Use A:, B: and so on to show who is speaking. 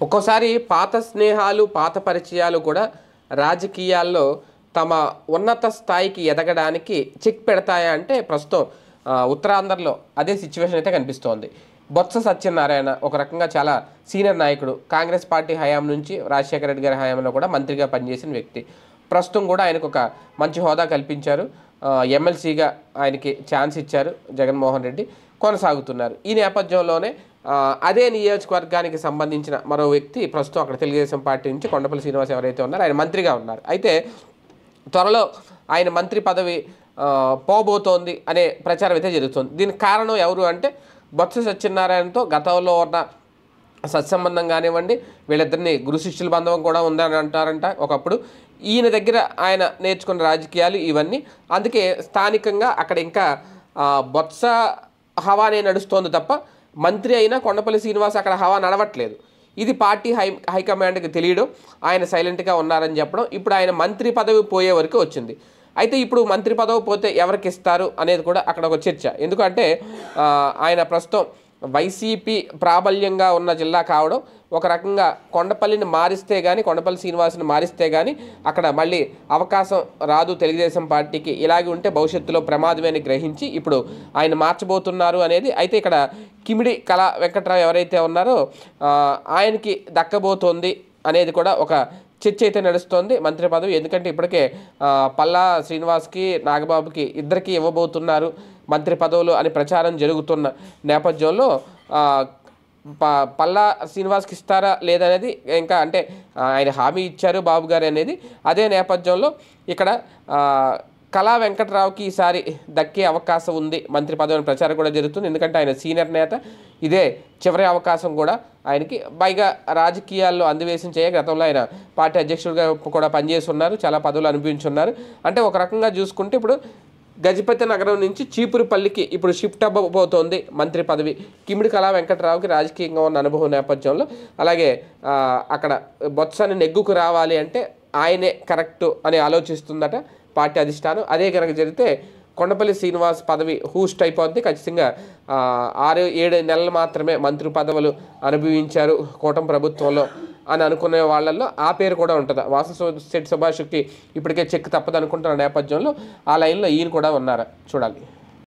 A: ఒక్కోసారి పాత స్నేహాలు, పాత పరిచయాలు కూడా రాజకీయాల్లో తమ ఉన్నత స్థాయికి ఎదగడానికి చెక్ పెడతాయా అంటే ప్రస్తుతం ఉత్తరాంధ్రలో అదే సిచ్యువేషన్ అయితే కనిపిస్తోంది. బొత్స సత్యనారాయణ ఒక రకంగా చాలా సీనియర్ నాయకుడు. కాంగ్రెస్ పార్టీ హయాం నుంచి రాజశేఖర రెడ్డి గారి హయాంలో కూడా మంత్రిగా పనిచేసిన వ్యక్తి. ప్రస్తుతం కూడా ఆయనకు ఒక మంచి హోదా కల్పించారు. ఎమ్మెల్సీగా ఆయనకి ఛాన్స్ ఇచ్చారు జగన్మోహన్ రెడ్డి. కొనసాగుతున్నారు. ఈ నేపథ్యంలోనే అదే నియోజకవర్గానికి సంబంధించిన మరో వ్యక్తి ప్రస్తుతం అక్కడ తెలుగుదేశం పార్టీ నుంచి కొండపల్లి శ్రీనివాస్ ఎవరైతే ఉన్నారో ఆయన మంత్రిగా ఉన్నారు. అయితే త్వరలో ఆయన మంత్రి పదవి పోబోతోంది అనే ప్రచారం అయితే జరుగుతుంది. దీనికి కారణం ఎవరు అంటే బొత్స సత్యనారాయణతో గతంలో ఉన్న సత్సంబంధం కానివ్వండి, వీళ్ళిద్దరిని గురు శిష్యుల బంధం కూడా ఉందని అంటారంట ఒకప్పుడు. ఈయన దగ్గర ఆయన నేర్చుకున్న రాజకీయాలు ఇవన్నీ, అందుకే స్థానికంగా అక్కడ ఇంకా బొత్స హవానే నడుస్తోంది తప్ప మంత్రి అయినా కొండపల్లి శ్రీనివాస్ అక్కడ హవా నడవట్లేదు. ఇది పార్టీ హైకమాండ్కి తెలియడం, ఆయన సైలెంట్గా ఉన్నారని చెప్పడం, ఇప్పుడు ఆయన మంత్రి పదవి పోయే వరకు వచ్చింది. అయితే ఇప్పుడు మంత్రి పదవి పోతే ఎవరికి ఇస్తారు అనేది కూడా అక్కడ ఒక చర్చ. ఎందుకంటే ఆయన ప్రస్తుతం వైసీపీ ప్రాబల్యంగా ఉన్న జిల్లా కావడం, ఒక రకంగా కొండపల్లిని మారిస్తే కానీ, కొండపల్లి శ్రీనివాసుని మారిస్తే కానీ అక్కడ మళ్ళీ అవకాశం రాదు తెలుగుదేశం పార్టీకి. ఇలాగే ఉంటే భవిష్యత్తులో ప్రమాదమని గ్రహించి ఇప్పుడు ఆయన మార్చబోతున్నారు అనేది. అయితే ఇక్కడ కిమిడి కళా వెంకట్రావు ఎవరైతే ఉన్నారో ఆయనకి దక్కబోతోంది అనేది కూడా ఒక చర్చ అయితే నడుస్తోంది మంత్రి పదవి. ఎందుకంటే ఇప్పటికే పల్లా శ్రీనివాస్కి, నాగబాబుకి ఇద్దరికి ఇవ్వబోతున్నారు మంత్రి పదవులు అని ప్రచారం జరుగుతున్న నేపథ్యంలో పల్లా శ్రీనివాస్కి ఇస్తారా లేదనేది ఇంకా, అంటే ఆయన హామీ ఇచ్చారు బాబు గారు అనేది. అదే నేపథ్యంలో ఇక్కడ కళా వెంకట్రావుకి ఈసారి దక్కే అవకాశం ఉంది మంత్రి పదవిని ప్రచారం కూడా జరుగుతుంది. ఎందుకంటే ఆయన సీనియర్ నేత, ఇదే చివరి అవకాశం కూడా ఆయనకి. పైగా రాజకీయాల్లో అందివేశం గతంలో ఆయన పార్టీ అధ్యక్షుడిగా కూడా పనిచేసి ఉన్నారు, చాలా పదవులు అనుభవించున్నారు. అంటే ఒక రకంగా చూసుకుంటే ఇప్పుడు గజపతి నగరం నుంచి చీపురుపల్లికి ఇప్పుడు షిఫ్ట్ అవ్వబోతోంది మంత్రి పదవి. కిమిడి కళా వెంకట్రావుకి రాజకీయంగా ఉన్న అనుభవం నేపథ్యంలో, అలాగే అక్కడ బొత్సని నెగ్గుకు రావాలి అంటే ఆయనే కరెక్టు అని ఆలోచిస్తుందట పార్టీ అధిష్టానం. అదే కనుక జరిగితే కొండపల్లి శ్రీనివాస్ పదవి హూస్ట్ అయిపోద్ది. ఖచ్చితంగా 6-7 నెలలు మాత్రమే మంత్రి పదవులు అనుభవించారు కూటమి ప్రభుత్వంలో అని అనుకునే వాళ్ళల్లో ఆ పేరు కూడా ఉంటుంది. వాసంశెట్టి సుభాష్కి ఇప్పటికే చెక్ తప్పదు అనుకుంటున్న నేపథ్యంలో ఆ లైన్లో ఈయన కూడా ఉన్నారు. చూడాలి.